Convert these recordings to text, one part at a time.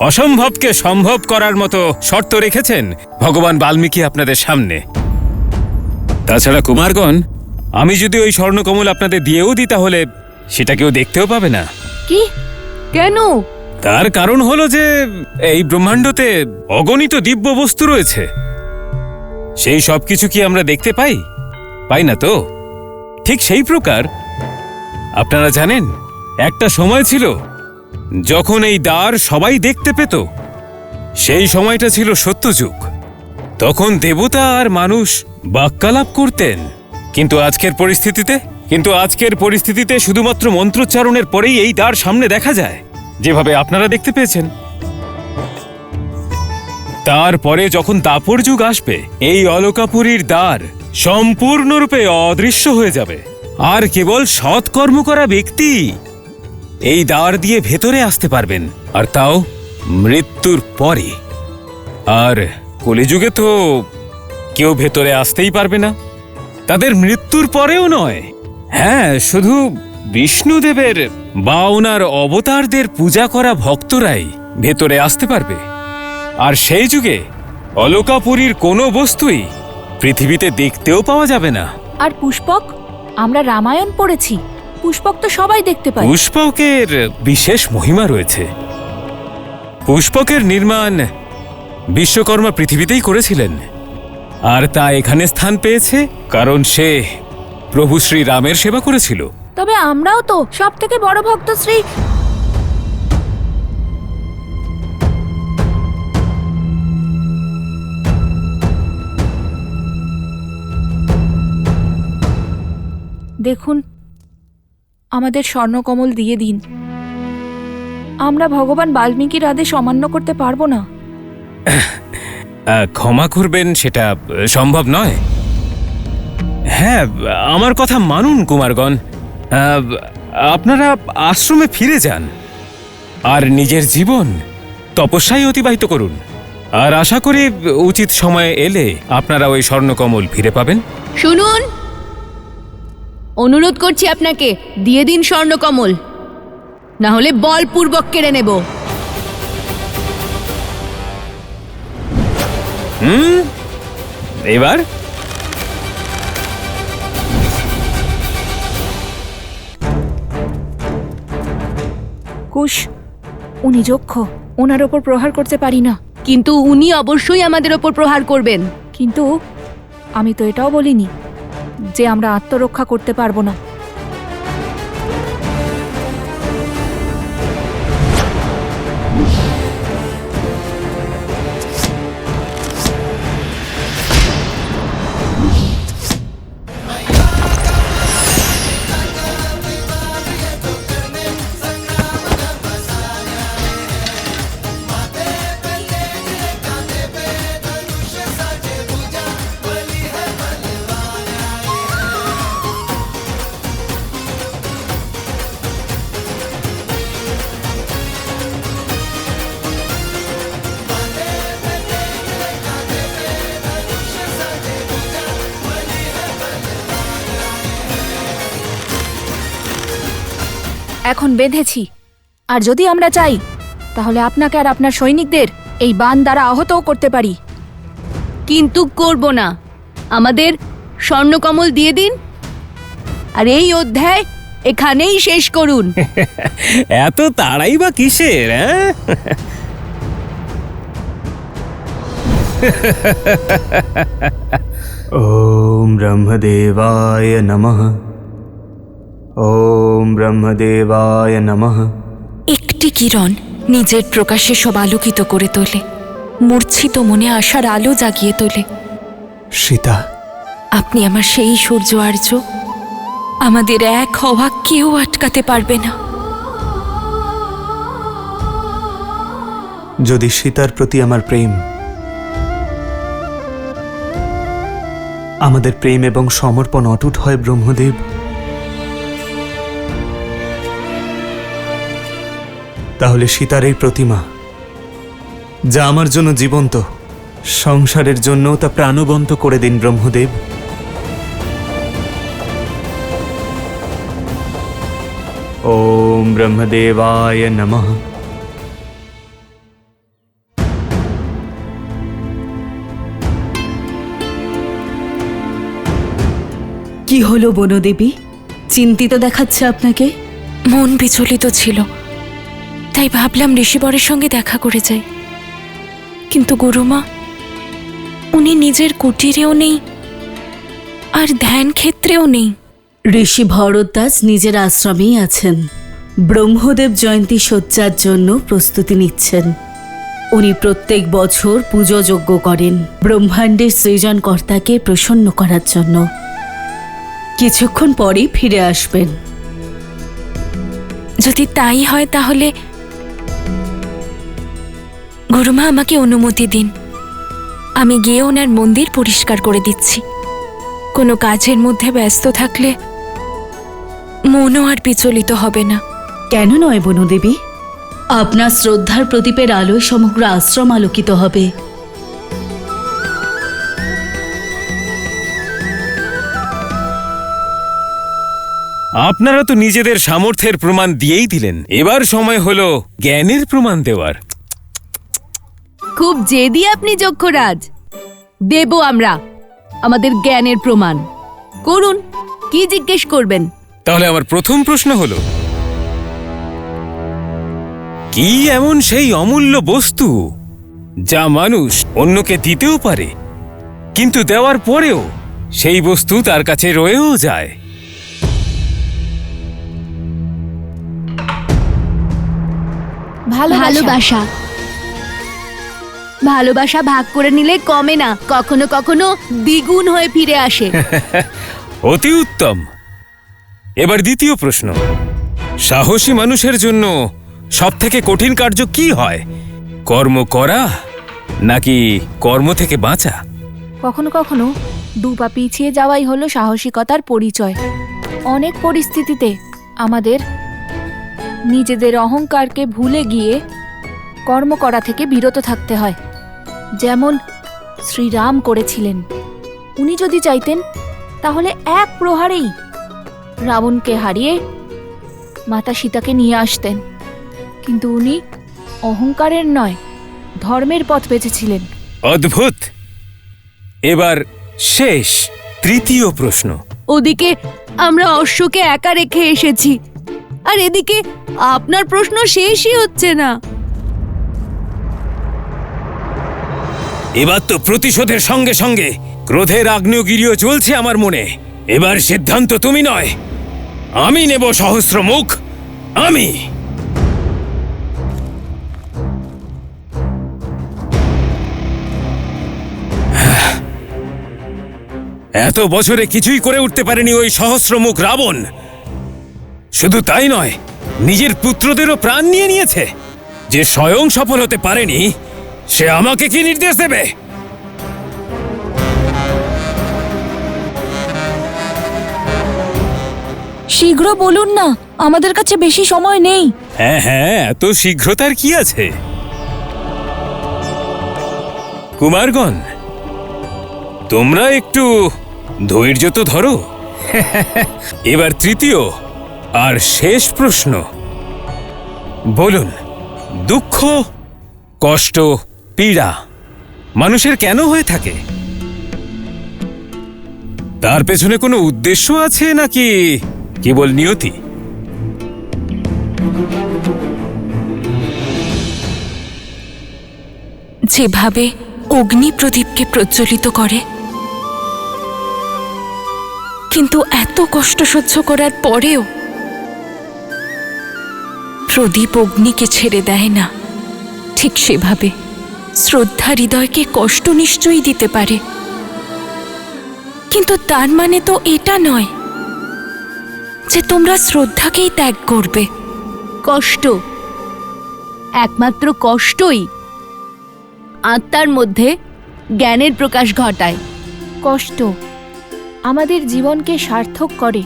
অসম্ভবকে সম্ভব করার মতো শর্ত রেখেছেন ভগবান বাল্মীকি আপনাদের সামনে। তাছাড়া কুমারগণ, আমি যদি ওই স্বর্ণকমল আপনাদের দিয়েও দিই তাহলে সেটা কেউ দেখতেও পাবে না। কি? কেন? তার কারণ হলো যে এই ব্রহ্মাণ্ডতে অগণিত দিব্য বস্তু রয়েছে। সেই সব কিছু কি আমরা দেখতে পাই না তো? ঠিক সেই প্রকার আপনারা জানেন, একটা সময় ছিল যখন এই দ্বার সবাই দেখতে পেত। সেই সময়টা ছিল সত্যযুগ। তখন দেবতা আর মানুষ বাক্যালাপ করতেন। কিন্তু আজকের পরিস্থিতিতে শুধুমাত্র মন্ত্রোচ্চারণের পরেই এই দ্বার সামনে দেখা যায়, যেভাবে আপনারা দেখতে পেয়েছেন। তারপরে যখন দাপর যুগ আসবে, এই অলকাপুরীর দ্বার সম্পূর্ণরূপে অদৃশ্য হয়ে যাবে, আর কেবল সৎকর্ম করা ব্যক্তি এই দ্বার দিয়ে ভেতরে আসতে পারবেন, আর তাও মৃত্যুর পরে। আর কলিযুগে তো কেউ ভেতরে আসতেই পারবে না, তাদের মৃত্যুর পরেও নয়। হ্যাঁ, শুধু বিষ্ণুদেবের বা ওনার অবতারদের পূজা করা ভক্তরাই ভেতরে আসতে পারবে। আর সেই যুগে অলকাপুরীর কোনো বস্তুই পৃথিবীতে দেখতেও পাওয়া যাবে না। আর পুষ্পক? আমরা রামায়ণ পড়েছি, পুষ্পক তো সবাই দেখতে পায়। পুষ্পকের বিশেষ মহিমা রয়েছে। পুষ্পকের নির্মাণ বিশ্বকর্মা পৃথিবীতেই করেছিলেন, আর তা এখানে স্থান পেয়েছে কারণ সে প্রভু শ্রী রামের সেবা করেছিল। তবে আমরাও তো সব থেকে বড় ভক্ত শ্রী। দেখুন, আমাদের স্বর্ণকমল দিয়ে দিন। আমরা ভগবান বাল্মীকির আদেশ অমান্য করতে পারবো না। ক্ষমা করবেন, সেটা সম্ভব নয়। হ্যাঁ, আমার কথা মানুন কুমারগণ। আপনারা আশ্রমে ফিরে যান আর নিজের জীবন তপস্যায় অতিবাহিত করুন। আর আশা করি উচিত সময় এলে আপনারা ওই স্বর্ণকমল ফিরে পাবেন। শুনুন, অনুরোধ করছি আপনাকে, দিয়ে দিন স্বর্ণকমল, না হলে বলপূর্বক কেড়ে নেব। এবার কুশ, উনি যক্ষ, ওনার ওপর প্রহার করতে পারি না। কিন্তু উনি অবশ্যই আমাদের ওপর প্রহার করবেন। কিন্তু আমি তো এটাও বলিনি যে আমরা আত্মরক্ষা করতে পারবো না। এখন বেঁধেছি, আর যদি আমরা চাই তাহলে আপনাকে আর আপনার সৈনিকদের এই বাণ দ্বারা আহতও করতে পারি। কিন্তু করব না। আমাদের স্বর্ণকমল দিয়ে দিন, আর এই অধ্যায় এখানেই শেষ করুন। এত তাড়াই বা কিসের? ওম ব্রহ্মদেবায় নমঃ। ওম ব্রহ্মদেবায় নমঃ। একটি কিরণ নিজের প্রকাশে সব আলোকিত করে তোলে, মূর্ছিত মনে আশার আলো জাগিয়ে তোলে। সীতা, আপনি আমার সেই সূর্য আর্য, আমাদের এক হওয়া কেউ আটকাতে পারবে না। যদি সীতার প্রতি আমার প্রেম, আমাদের প্রেম এবং সমর্পণ অটুট হয় ব্রহ্মদেব, তাহলে সীতার এই প্রতিমা, যা আমার জন্য জীবন্ত, সংসারের জন্য তা প্রাণবন্ত করে দিন ব্রহ্মদেব। ওম ওম ব্রহ্মদেবায় নমঃ। কি হলো বনদেবী, চিন্তিত দেখাচ্ছে আপনাকে? মন বিচলিত ছিল, তাই ভাবলাম ঋষিবরের সঙ্গে দেখা করে যাই। কিন্তু গুরুমা, উনি নিজের কুটিরেও নেই আর ধ্যান ক্ষেত্রেও নেই। ঋষি ভরদ্বাজ নিজের আশ্রমেই আছেন, ব্রহ্মদেব জয়ন্তী সজ্জার জন্য প্রস্তুতি নিচ্ছেন। উনি প্রত্যেক বছর পুজো যজ্ঞ করেন ব্রহ্মাণ্ডের সৃজনকর্তাকে প্রসন্ন করার জন্য। কিছুক্ষণ পরেই ফিরে আসবেন। যদি তাই হয় তাহলে গুরুমা আমাকে অনুমতি দিন, আমি গিয়ে ওনার মন্দির পরিষ্কার করে দিচ্ছি। কোনো কাজের মধ্যে ব্যস্ত থাকলে মনও আর বিচলিত হবে না। কেন নয় বনদেবী, আপনার শ্রদ্ধার প্রদীপের আলোয় সমগ্র আশ্রম আলোকিত হবে। আপনারা তো নিজেদের সামর্থ্যের প্রমাণ দিয়েই দিলেন, এবার সময় হলো জ্ঞানের প্রমাণ দেওয়ার। খুব জেদি আপনি যক্ষরাজ, দেব আমরা আমাদের জ্ঞানের প্রমাণ। করুন, কি জিজ্ঞেস করবেন? তাহলে আমার প্রথম প্রশ্ন হলো, কি এমন সেই অমূল্য বস্তু যা মানুষ অন্যকে দিতেও পারে, কিন্তু দেওয়ার পরেও সেই বস্তু তার কাছে রয়েও যায়? ভালোবাসা। ভালোবাসা ভাগ করে নিলে কমে না, কখনো কখনো দ্বিগুণ হয়ে ফিরে আসে। অতি উত্তম। এবার দ্বিতীয় প্রশ্ন, সাহসী মানুষের জন্য সবথেকে কঠিন কার্য কি হয়? কর্ম করা নাকি কর্ম থেকে বাঁচা? কখনো কখনো দুপা পিছিয়ে যাওয়াই হলো সাহসিকতার পরিচয়। অনেক পরিস্থিতিতে আমাদের নিজেদের অহংকারকে ভুলে গিয়ে কর্ম করা থেকে বিরত থাকতে হয়, যেমন শ্রীরাম করেছিলেন। উনি যদি চাইতেন তাহলে এক প্রহারেই রাবণকে হারিয়ে মাতা সীতাকে নিয়ে আসতেন, কিন্তু উনি অহংকারের নয়, ধর্মের পথ বেছেছিলেন। অদ্ভুত। এবার শেষ তৃতীয় প্রশ্ন। ওদিকে আমরা অশ্বকে একা রেখে এসেছি, আর এদিকে আপনার প্রশ্ন শেষই হচ্ছে না। এবার তো প্রতিশোধের সঙ্গে সঙ্গে ক্রোধের আগ্নেয়গিরিও জ্বলছে আমার মনে। এবার সিদ্ধান্ত তুমি নয়, আমি নেব সহস্রমুখ, আমি। এত বছরে কিছুই করে উঠতে পারেনি ওই সহস্রমুখ রাবণ। শুধু তাই নয়, নিজের পুত্রদেরও প্রাণ নিয়ে নিয়েছে। যে স্বয়ং সফল হতে পারেনি, সে আমাকে কি নির্দেশ দেবে? শীঘ্র বলুন না, আমাদের কাছে বেশি সময় নেই। হ্যাঁ হ্যাঁ, এত শীঘ্রতার কি আছে? কুমারগণ, তোমরা একটু ধৈর্য তো ধরো। এবার তৃতীয় আর শেষ প্রশ্ন। বলুন, দুঃখ, কষ্ট, পীড়া মানুষের কেন হয়ে থাকে? তার পেছনে কোনো উদ্দেশ্য আছে নাকি কেবল নিয়তি? যেভাবে অগ্নি প্রদীপকে প্রজ্বলিত করে, কিন্তু এত কষ্ট সহ্য করার পরেও প্রদীপ অগ্নিকে ছেড়ে দেয় না, ঠিক সেভাবে শ্রদ্ধা হৃদয়কে কষ্ট নিশ্চয়ই দিতে পারে, কিন্তু তার মানে তো এটা নয় যে তোমরা শ্রদ্ধাকেই ত্যাগ করবে। কষ্ট, একমাত্র কষ্টই আত্মার মধ্যে জ্ঞানের প্রকাশ ঘটায়। কষ্ট আমাদের জীবনকে সার্থক করে,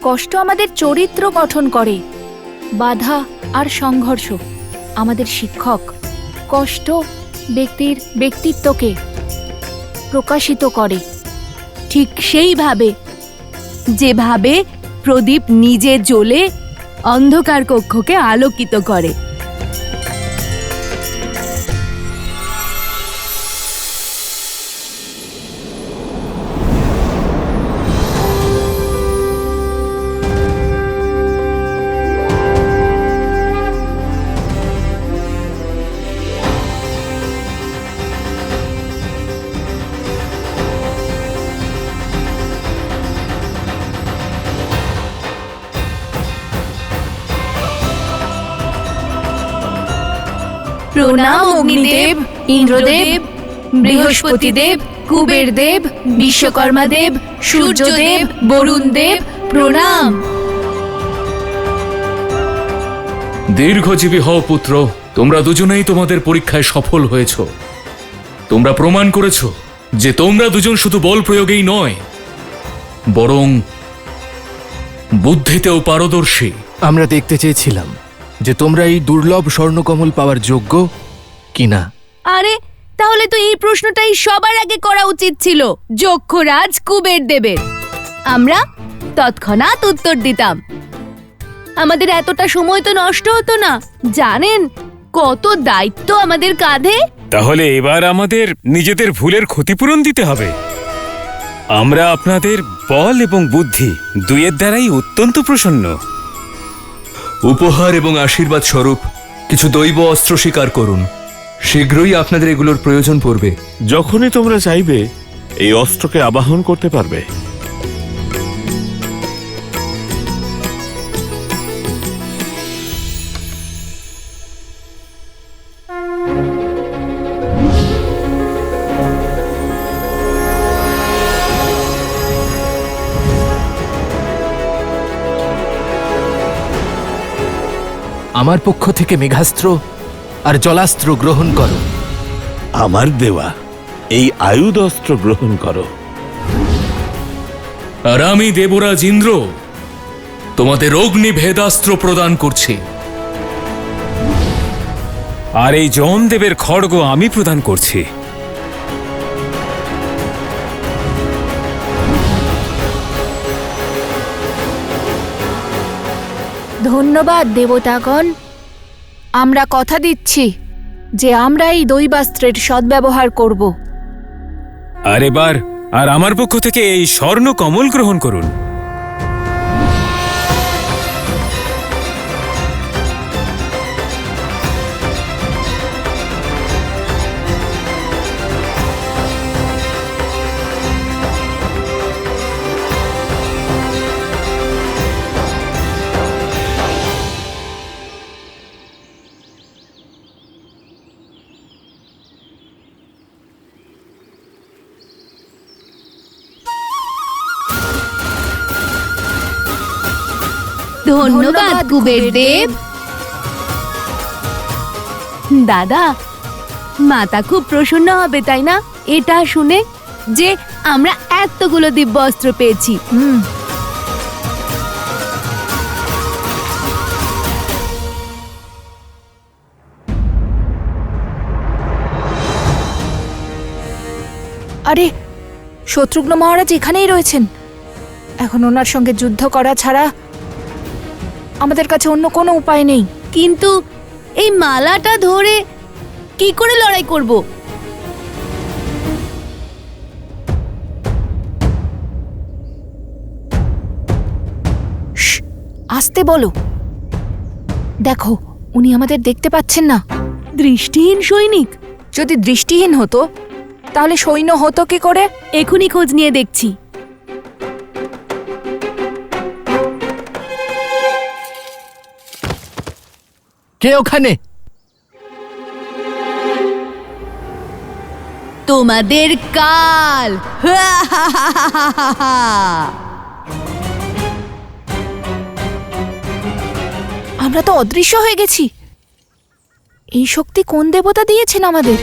কষ্ট আমাদের চরিত্র গঠন করে। বাধা আর সংঘর্ষ আমাদের শিক্ষক। কষ্ট ব্যক্তির ব্যক্তিত্বকে প্রকাশিত করে, ঠিক সেইভাবে যেভাবে প্রদীপ নিজে জ্বলে অন্ধকার কক্ষকে আলোকিত করে। প্রণাম অগ্নিদেব, ইন্দ্রদেব, বৃহস্পতিদেব, কুবেরদেব, বিশ্বকর্মা দেব, সূর্যদেব, বরুণ দেব, প্রণাম। দীর্ঘজীবী হও পুত্র, তোমরা দুজনেই তোমাদের পরীক্ষায় সফল হয়েছ। তোমরা প্রমাণ করেছ যে তোমরা দুজন শুধু বল প্রয়োগেই নয়, বরং বুদ্ধিতেও পারদর্শী। আমরা দেখতে চেয়েছিলাম যে তোমরা এই দুর্লভ স্বর্ণকমল পাওয়ার যোগ্য কিনা। আরে তাহলে তো এই প্রশ্নটাই সবার আগে করা উচিত ছিল যক্ষরাজ কুবের দেবের। আমরা তৎক্ষণাৎ উত্তর দিতাম, আমাদের এতটা সময় তো নষ্ট হতো না। জানেন কত দায়িত্ব আমাদের কাঁধে। তাহলে এবার আমাদের নিজেদের ভুলের ক্ষতিপূরণ দিতে হবে। আমরা আপনাদের বল এবং বুদ্ধি দুইয়ের দ্বারাই অত্যন্ত প্রসন্ন। উপহার এবং আশীর্বাদ স্বরূপ কিছু দৈব অস্ত্র স্বীকার করুন। শীঘ্রই আপনাদের এগুলোর প্রয়োজন পড়বে। যখনই তোমরা চাইবে এই অস্ত্রকে আবাহন করতে পারবে। আমার পক্ষ থেকে মেঘাস্ত্র আর জলাস্ত্র গ্রহণ করো। আমার দেওয়া এই আয়ুধ অস্ত্র গ্রহণ করো। আর আমি দেবরাজ ইন্দ্র তোমাদের অগ্নিভেদাস্ত্র প্রদান করছি। আর এই যমদেবের খড়গ আমি প্রদান করছি। ধন্যবাদ দেবতাগণ। আমরা কথা দিচ্ছি যে আমরা এই দৈবাস্ত্রের সদ্ব্যবহার করব। আর এবার আর আমার পক্ষ থেকে এই স্বর্ণ কমল গ্রহণ করুন। ধন্যবাদ কুবের দেব। দাদা, মাতা খুব প্রসন্ন হবে তাই না এটা শুনে যে আমরা এতগুলো দিব্য অস্ত্র পেয়েছি? আরে শত্রুঘ্ন মহারাজ এখানেই রয়েছেন। এখন ওনার সঙ্গে যুদ্ধ করা ছাড়া আমাদের কাছে অন্য কোনো উপায় নেই। কিন্তু এই মালাটা ধরে কি করে লড়াই করব? আসতে বলো। দেখো উনি আমাদের দেখতে পাচ্ছেন না। দৃষ্টিহীন সৈনিক? যদি দৃষ্টিহীন হতো তাহলে সৈন্য হতো কি করে? এখনই খোঁজ নিয়ে দেখছি। কে ওখানে? তোমাদের কাল। আমরা তো অদৃশ্য হয়ে গেছি। এই শক্তি কোন দেবতা দিয়েছেন আমাদের?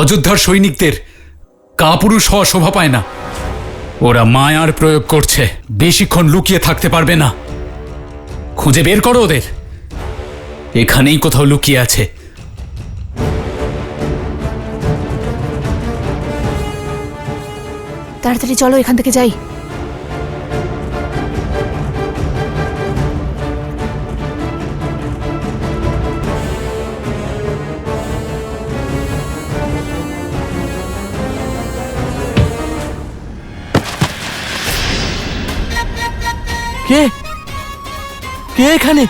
অযোধ্যার সৈনিকদের কাপুরুষ হওয়া শোভা পায় না। ওরা মায়ার প্রয়োগ করছে, বেশিক্ষণ লুকিয়ে থাকতে পারবে না। খুঁজে বের করো ওদের, এখানেই কোথাও লুকিয়ে আছে। তাড়াতাড়ি চলো এখান থেকে যাই। কে কে এখানে?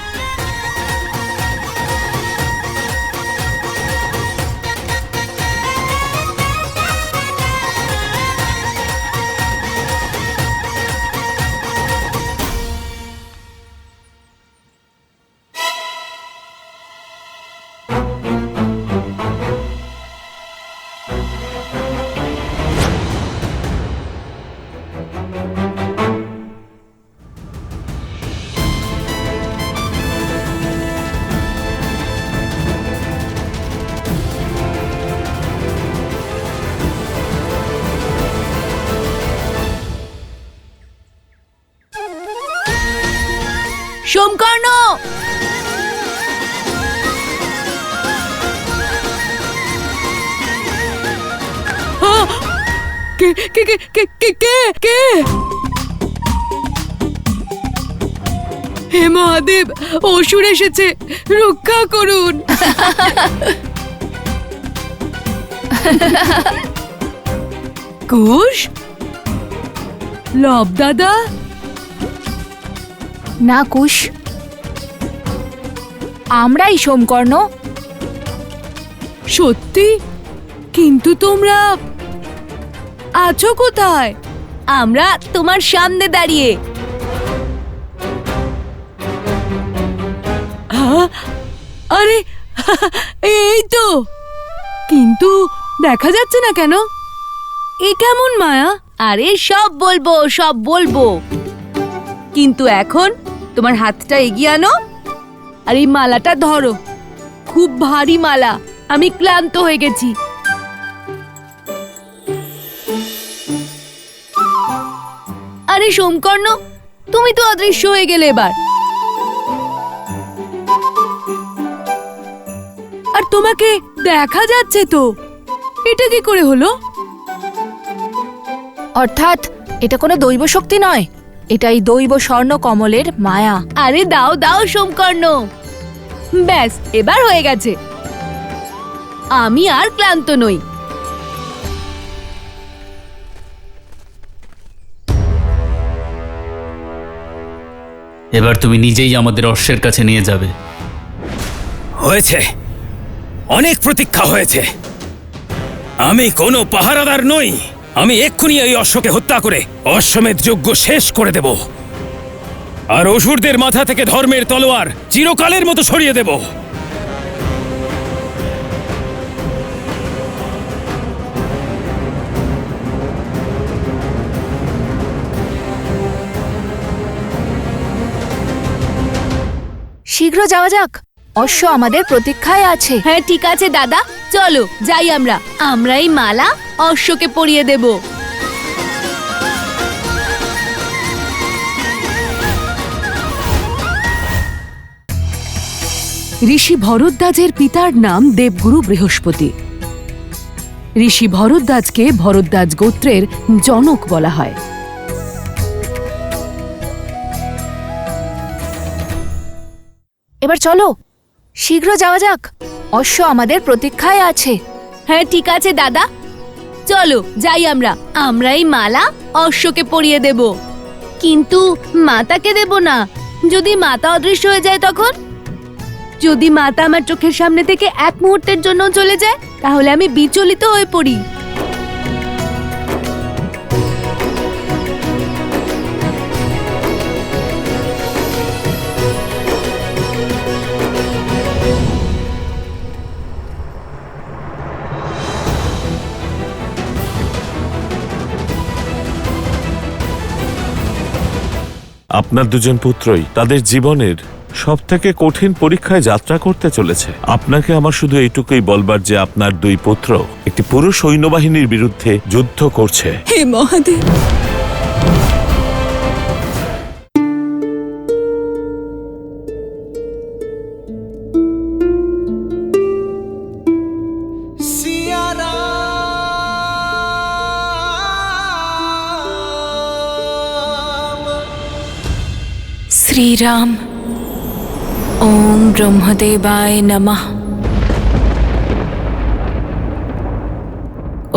সোমকর্ণ, কে কে কে কে কে কে কে? হে মহাদেব, অসুর এসেছে, রক্ষা করুন। কুশ, লব দাদা? না কুশ, আমরাই সোমকর্ণ। সত্যি? কিন্তু তোমরা আছো কোথায়? আমরা তোমার সামনে দাঁড়িয়ে। আরে এই তো, কিন্তু দেখা যাচ্ছে না কেন? এ কেমন মায়া? আরে সব বলবো, সব বলবো, কিন্তু এখন তোমার হাতটা এগিয়ে আনো আর এই মালাটা ধরো। খুব ভারী মালা, আমি ক্লান্ত হয়ে গেছি। আরে সোমকর্ণ, তুমি তো অদৃশ্য হয়ে গেলে এবার। আর তোমাকে দেখা যাচ্ছে তো, এটা কি করে হলো? অর্থাৎ এটা কোনো দৈব শক্তি নয়, এটাই দৈব স্বর্ণ কমলের মায়া। আরে দাও দাও সোমকর্ণ, ব্যাস এবার হয়ে গেছে। আমি আর ক্লান্ত নই। এবার তুমি নিজেই আমাদের অশ্বের কাছে নিয়ে যাবে। হয়েছে, অনেক প্রতীক্ষা হয়েছে। আমি কোনো পাহারাদার নই। আমি এক্ষুনি এই অশ্বকে হত্যা করে অশ্বমেধ যজ্ঞ শেষ করে দেব, আর অসুরদের মাথা থেকে ধর্মের তলোয়ার চিরকালের মতো সরিয়ে দেব। শীঘ্র যাওয়া যাক, অশ্ব আমাদের প্রতীক্ষায় আছে। হ্যাঁ ঠিক আছে দাদা, চলো যাই আমরা। আমরা এই মালা অশ্বকে পরিয়ে দেব। ঋষি ভরদ্বাজের পিতার নাম দেবগুরু বৃহস্পতি। ঋষি ভরদ্বাজকে ভরদ্বাজ গোত্রের জনক বলা হয়। এবার চলো, শীঘ্র যাওয়া যাক, অশ্ব আমাদের প্রতীক্ষায় আছে। হ্যাঁ ঠিক আছে দাদা, চলো যাই আমরা। আমরা এই মালা অশ্বকে পরিয়ে দেব, কিন্তু মাতাকে দেব না। যদি মাতা অদৃশ্য হয়ে যায় তখন? যদি মাতা আমার চোখের সামনে থেকে এক মুহূর্তের জন্য চলে যায়, তাহলে আমি বিচলিত হয়ে পড়ি। আপনার দুজন পুত্রই তাদের জীবনের সবথেকে কঠিন পরীক্ষায় যাত্রা করতে চলেছে। আপনাকে আমার শুধু এইটুকুই বলবার যে আপনার দুই পুত্র একটি পুরো সৈন্যবাহিনীর বিরুদ্ধে যুদ্ধ করছে। হে মহাদেব, শ্রীরাম। ওম ব্রহ্মদেবায় নমঃ।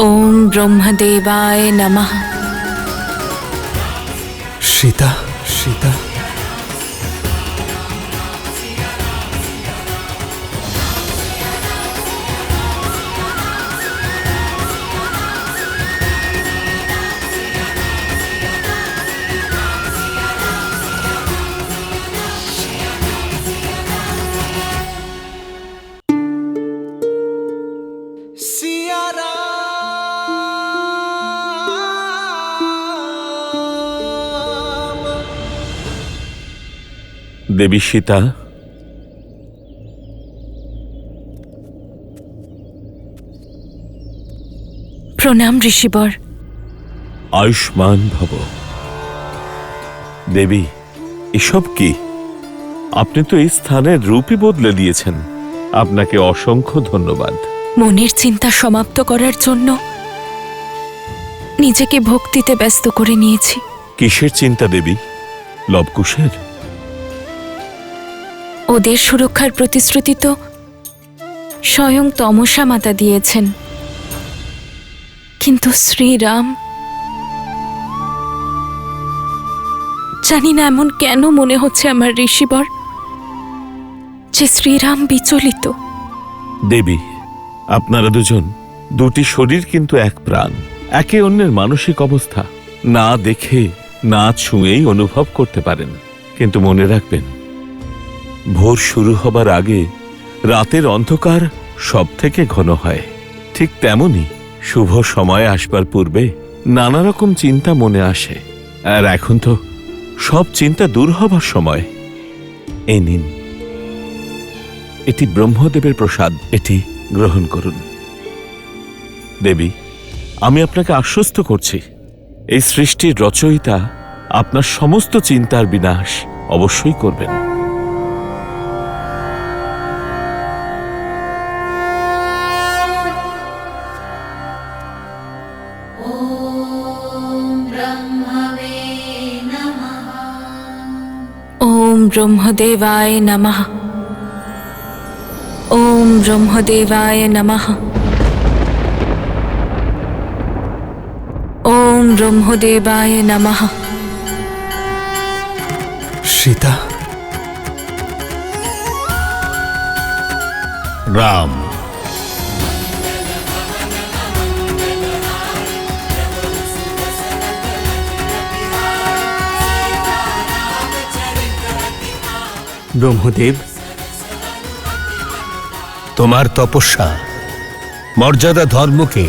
ওম ব্রহ্মদেবায় নমঃ। সীতা, সীতা, দেবী সীতা, প্রণাম ঋষিবর। আয়ুষ্মান ভব। দেবী, এসব কি? আপনি তো এই স্থানের রূপই বদলে দিয়েছেন। আপনাকে অসংখ্য ধন্যবাদ। মনের চিন্তা সমাপ্ত করার জন্য নিজেকে ভক্তিতে ব্যস্ত করে নিয়েছি। কিসের চিন্তা দেবী? লবকুশের? ওদের সুরক্ষার প্রতিশ্রুতি তো স্বয়ং তমসা মাতা দিয়েছেন, কিন্তু শ্রীরাম, জানি না এমন কেন মনে হচ্ছে আমার ঋষিবর যে শ্রীরাম বিচলিত। দেবী, আপনারা দুজন দুটি শরীর কিন্তু এক প্রাণ। একে অন্যের মানসিক অবস্থা না দেখে না ছুঁয়েই অনুভব করতে পারেন। কিন্তু মনে রাখবেন, ভোর শুরু হবার আগে রাতের অন্ধকার সব থেকে ঘন হয়। ঠিক তেমনি শুভ সময় আসবার পূর্বে নানা রকম চিন্তা মনে আসে। আর এখন তো সব চিন্তা দূর হবার সময়। এই নিন, এটি ব্রহ্মদেবের প্রসাদ, এটি গ্রহণ করুন। দেবী, আমি আপনাকে আশ্বস্ত করছি, এই সৃষ্টির রচয়িতা আপনার সমস্ত চিন্তার বিনাশ অবশ্যই করবেন। ওম ব্রহ্মদেবায় নমঃ। ওম ব্রহ্মদেবায় নমঃ। ওম ব্রহ্মদেবায় নমঃ। সীতা, রাম। ব্রহ্মদেব, তোমার তপস্যা, মর্যাদা, ধর্মকে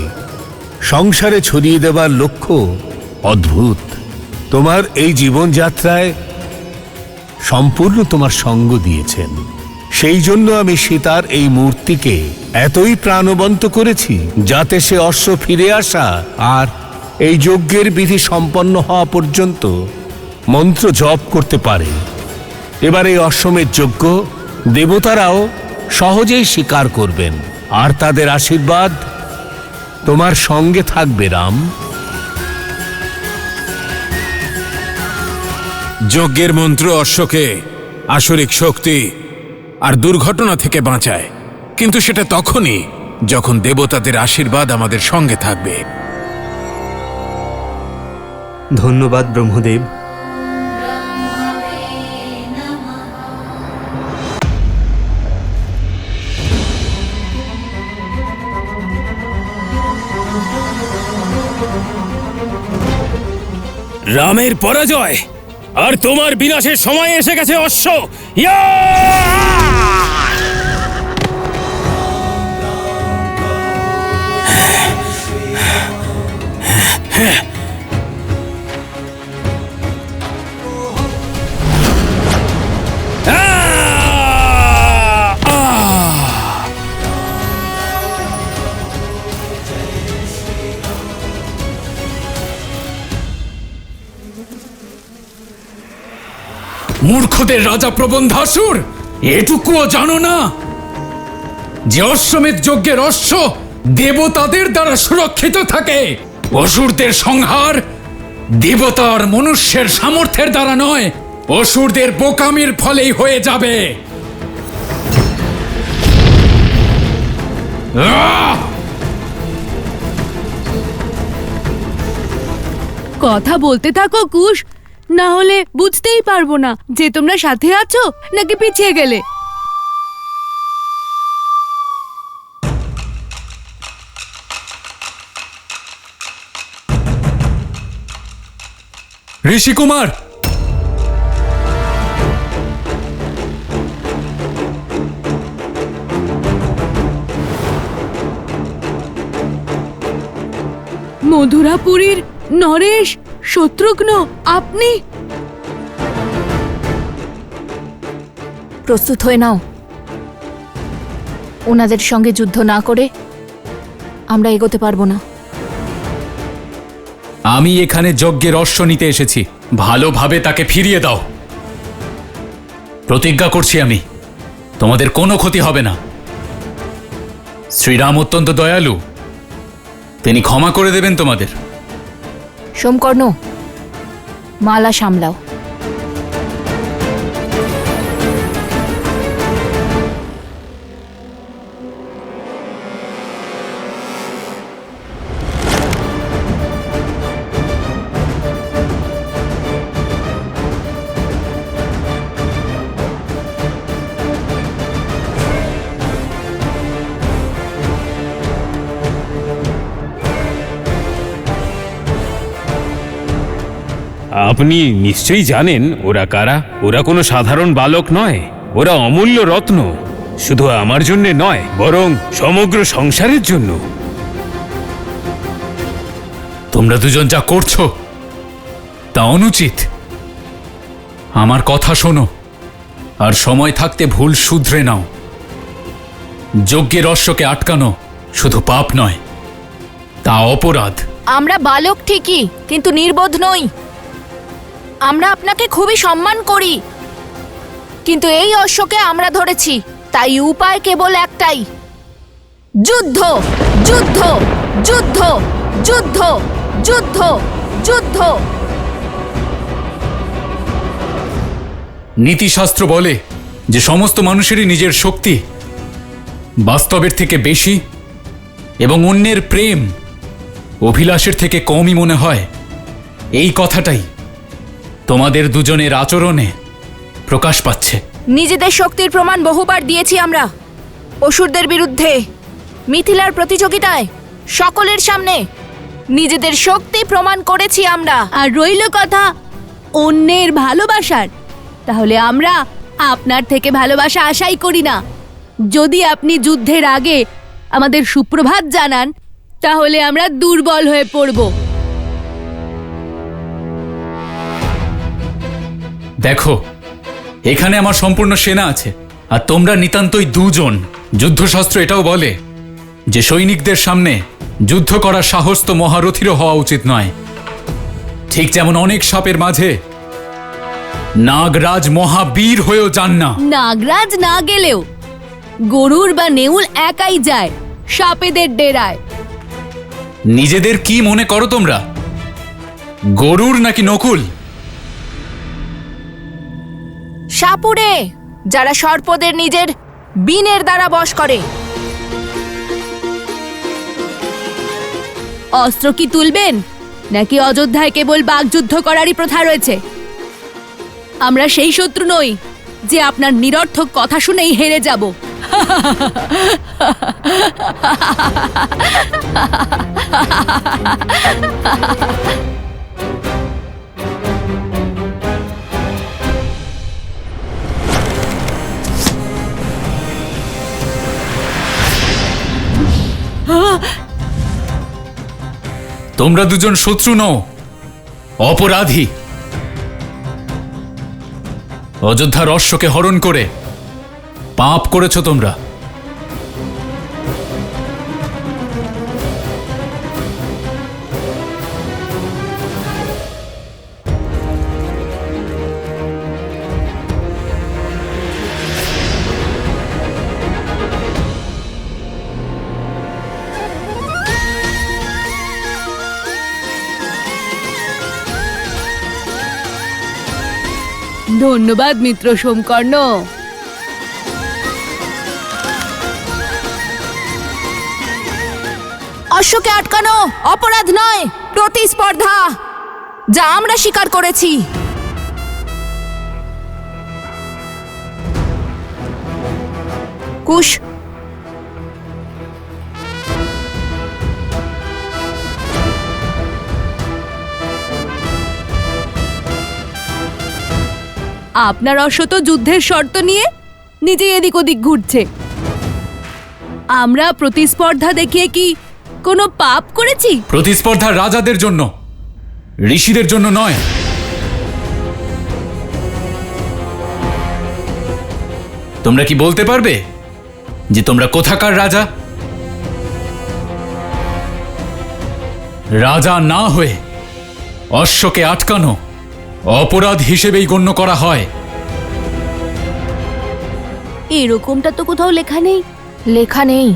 সংসারে ছড়িয়ে দেবার লক্ষ্য অদ্ভুত। তোমার এই জীবনযাত্রায় সম্পূর্ণ তোমার সঙ্গ দিয়েছেন। সেই জন্য আমি সীতার এই মূর্তিকে এতই প্রাণবন্ত করেছি যাতে সে অশ্ব ফিরে আসা আর এই যজ্ঞের বিধি সম্পন্ন হওয়া পর্যন্ত মন্ত্র জপ করতে পারে। এবার এই অশ্বমেধ যজ্ঞ দেবতারাও সহজেই স্বীকার করবেন, আর তাদের আশীর্বাদ তোমার সঙ্গে থাকবে রাম। যজ্ঞের মন্ত্র অশ্বকে আসরিক শক্তি আর দুর্ঘটনা থেকে বাঁচায়, কিন্তু সেটা তখনই যখন দেবতাদের আশীর্বাদ আমাদের সঙ্গে থাকবে। ধন্যবাদ ব্রহ্মদেব। রামের পরাজয় আর তোমার বিনাশের সময় এসে গেছে অশ্ব। মূর্খদের রাজা প্রবন্ধাসুর, এটুকুও জানো না যে অশ্বমেধ যজ্ঞের অশ্ব দেবতাদের দ্বারা সুরক্ষিত থাকে। অসুরদের সংহার দেবতার মনুষ্যের সামর্থ্যের দ্বারা নয়, অসুরদের বোকামির ফলেই হয়ে যাবে। কথা বলতে থাকো কুশ, না হলে বুঝতেই পারবো না যে তোমরা সাথে আছো নাকি পিছিয়ে গেলে। ঋষি কুমার, মধুরাপুরীর নরেশ, শত্রুঘ্ন, আপনি? প্রস্তুত হয়ে নাও। ওনাদের সঙ্গে যুদ্ধ না করে আমরা এগোতে পারবো না। আমি এখানে যজ্ঞের অশ্ব নিতে এসেছি, ভালোভাবে তাকে ফিরিয়ে দাও। প্রতিজ্ঞা করছি আমি, তোমাদের কোনো ক্ষতি হবে না। শ্রীরাম অত্যন্ত দয়ালু, তিনি ক্ষমা করে দেবেন তোমাদের। সোমকর্ণ, মালা সামলাও। আপনি নিশ্চয়ই জানেন ওরা কারা। ওরা কোনো সাধারণ বালক নয়, ওরা অমূল্য রত্ন। শুধু আমার জন্য নয়, বরং সমগ্র সংসারের জন্য। তোমরা দুজন যা করছো তা অনুচিত। আমার কথা শোনো, আর সময় থাকতে ভুল শুধরে নাও। যজ্ঞের অশ্বকে আটকানো শুধু পাপ নয়, তা অপরাধ। আমরা বালক ঠিকই, কিন্তু নির্বোধ নই। আমরা আপনাকে খুবই সম্মান করি, কিন্তু এই অশ্বকে আমরা ধরেছি, তাই উপায় কেবল একটাই, যুদ্ধ, যুদ্ধ, যুদ্ধ, যুদ্ধ, যুদ্ধ, যুদ্ধ। নীতিশাস্ত্র বলে যে সমস্ত মানুষেরই নিজের শক্তি বাস্তবের থেকে বেশি এবং অন্যের প্রেম অভিলাষের থেকে কমই মনে হয়। এই কথাটাই তোমাদের দুজনের আচরণে প্রকাশ পাচ্ছে। নিজেদের শক্তির প্রমাণ বহুবার দিয়েছি আমরা, অসুরদের বিরুদ্ধে, মিথিলার প্রতিযোগিতায়, সকলের সামনে নিজেদের শক্তি প্রমাণ করেছি আমরা। আর রইল কথা অন্যের ভালোবাসার, তাহলে আমরা আপনার থেকে ভালোবাসা আশাই করি না। যদি আপনি যুদ্ধের আগে আমাদের সুপ্রভাত জানান, তাহলে আমরা দুর্বল হয়ে পড়ব। দেখো, এখানে আমার সম্পূর্ণ সেনা আছে, আর তোমরা নিতান্তই দুজন। যুদ্ধশাস্ত্র এটাও বলে যে সৈনিকদের সামনে যুদ্ধ করার সাহস তো মহারথীরও হওয়া উচিত নয়। ঠিক যেমন অনেক সাপের মাঝে নাগরাজ মহাবীর হয়েও যান না। নাগরাজ না গেলেও গরুর বা নেউল একাই যায় সাপেদের ডেরায়। নিজেদের কি মনে করো তোমরা, গরুর নাকি নকুল? সাপুড়ে, যারা সর্পদের নিজের বিনের দ্বারা বশ করে। অস্ত্র কি তুলবেন, নাকি অযোধ্যায় কেবল বাগযুদ্ধ করারই প্রথা রয়েছে? আমরা সেই শত্রু নই যে আপনার নিরর্থক কথা শুনেই হেরে যাব। তোমরা দুজন শত্রু নও, অপরাধী। অযোধ্যার অশ্বকে হরণ করে পাপ করেছো তোমরা। ধন্যবাদ মিত্র সোমকর্ণ। অশ্বকে আটকানো অপরাধ নয়, প্রতিস্পর্ধা, যা আমরা স্বীকার করেছি। কুশ, আপনার অশ্ব তো যুদ্ধের শর্ত নিয়ে নিজেই এদিক ওদিক ঘুরছে। আমরা প্রতিস্পর্ধা দেখিয়ে কি কোনো পাপ করেছি? প্রতিস্পর্ধা রাজাদের জন্য, ঋষিদের জন্য নয়। তোমরা কি বলতে পারবে যে তোমরা কোথাকার রাজা? রাজা না হয়ে অশ্বকে আটকানো অপরাধ হিসেবেই গণ্য করা হয়। এরকমটা তো কোথাও লেখা নেই। লেখা নেই,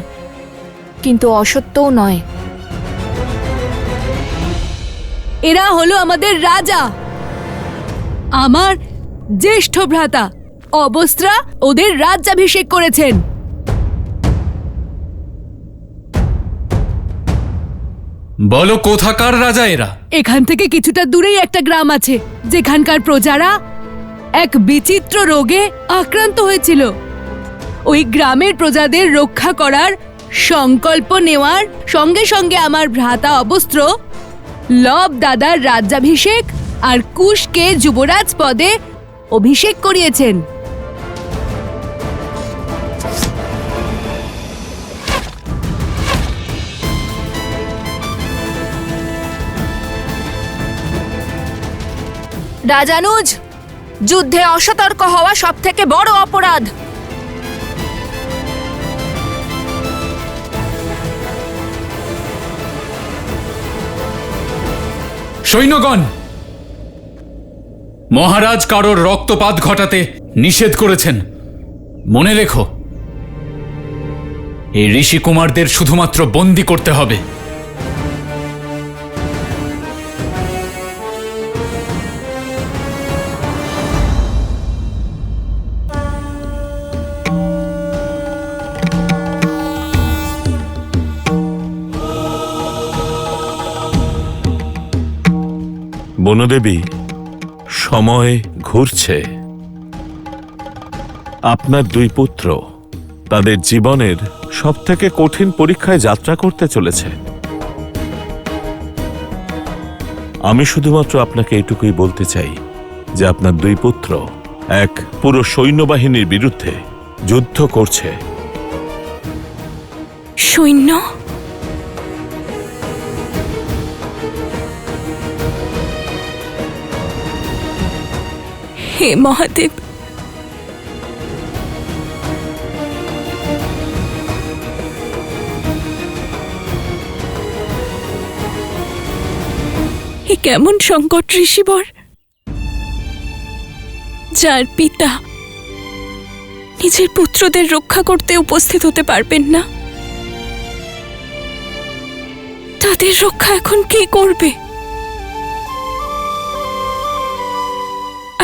কিন্তু অসত্যও নয়। এরা হলো আমাদের রাজা, আমার জ্যেষ্ঠ ভ্রাতা অবস্ত্রা ওদের রাজ্যাভিষেক করেছেন। বলো কোথাকার রাজা এরা? এখান থেকে কিছুটা দূরেই একটা গ্রাম আছে, যেখানকার প্রজারা এক বিচিত্র রোগে আক্রান্ত হয়েছিল। ওই গ্রামের প্রজাদের রক্ষা করার সংকল্প নেওয়ার সঙ্গে সঙ্গে আমার ভ্রাতা অবস্ত্র লব দাদার রাজ্যাভিষেক আর কুশকে যুবরাজ পদে অভিষেক করিয়েছেন। রাজানুজ, যুদ্ধে অসতর্ক হওয়া সবথেকে বড় অপরাধ। সৈন্যগণ, মহারাজ কারোর রক্তপাত ঘটাতে নিষেধ করেছেন। মনে রেখো, এই ঋষি কুমারদের শুধুমাত্র বন্দী করতে হবে। বনদেবী, সময় ঘুরছে। আপনার দুই পুত্র তাদের জীবনের সবথেকে কঠিন পরীক্ষায় যাত্রা করতে চলেছে। আমি শুধুমাত্র আপনাকে এটুকুই বলতে চাই যে আপনার দুই পুত্র এক পুরো সৈন্যবাহিনীর বিরুদ্ধে যুদ্ধ করছে। সৈন্য? হে মহাদেব, এ কেমন সংকট ঋষিবর, যার পিতা নিজের পুত্রদের রক্ষা করতে উপস্থিত হতে পারবেন না, তাদের রক্ষা এখন কে করবে?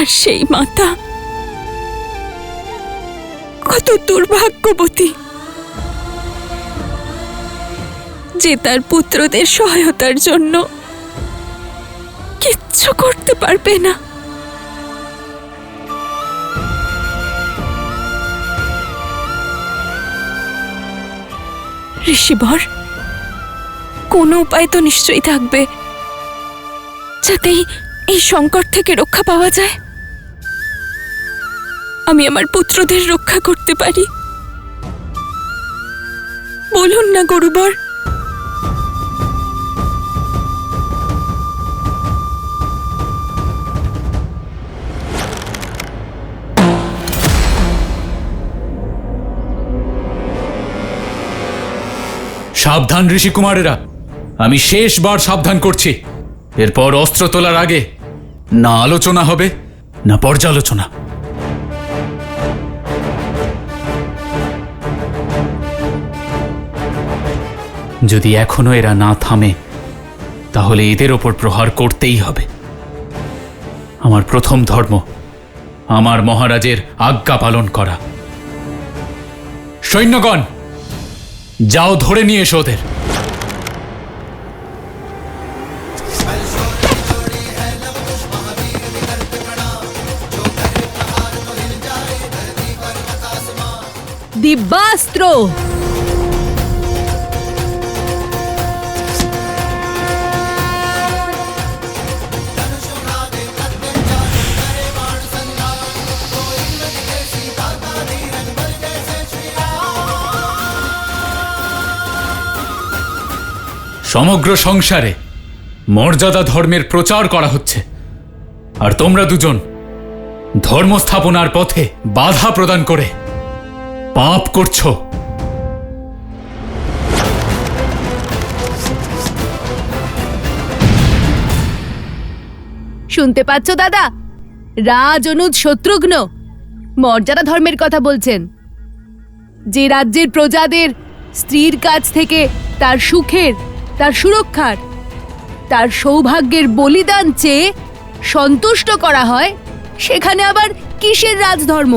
আর সেই মাতা কত দুর্ভাগ্যবতী যে তার পুত্রদের সহায়তার জন্য কিচ্ছু করতে পারবে না। ঋষিবর, কোনো উপায় তো নিশ্চয়ই থাকবে যাতে এই সংকট থেকে রক্ষা পাওয়া যায়। আমি আমার পুত্রদের রক্ষা করতে পারি। বলুন না গুরুবর। সাবধান ঋষি কুমারেরা, আমি শেষবার সাবধান করছি। এরপর অস্ত্র তোলার আগে না আলোচনা হবে না পর্যালোচনা। যদি এখনো এরা না থামে তাহলে এদের ওপর প্রহার করতেই হবে। আমার প্রথম ধর্ম আমার মহারাজের আজ্ঞা পালন করা। সৈন্যগণ, যাও ধরে নিয়ে এসো ওদের। দিব্যাস্ত্র। সমগ্র সংসারে মর্যাদা ধর্মের প্রচার করা হচ্ছে, আর তোমরা দুজন ধর্ম স্থাপনার পথে বাধা প্রদান করে পাপ করছো। শুনতে পাচ্ছ দাদা? রাজ অনুজ শত্রুঘ্ন মর্যাদা ধর্মের কথা বলছেন। যে রাজ্যের প্রজাদের স্ত্রীর কাছ থেকে তার সুখের, তার সুরক্ষার, তার সৌভাগ্যের বলিদান চেয়ে সন্তুষ্ট করা হয়, সেখানে আবার কিসের রাজধর্ম?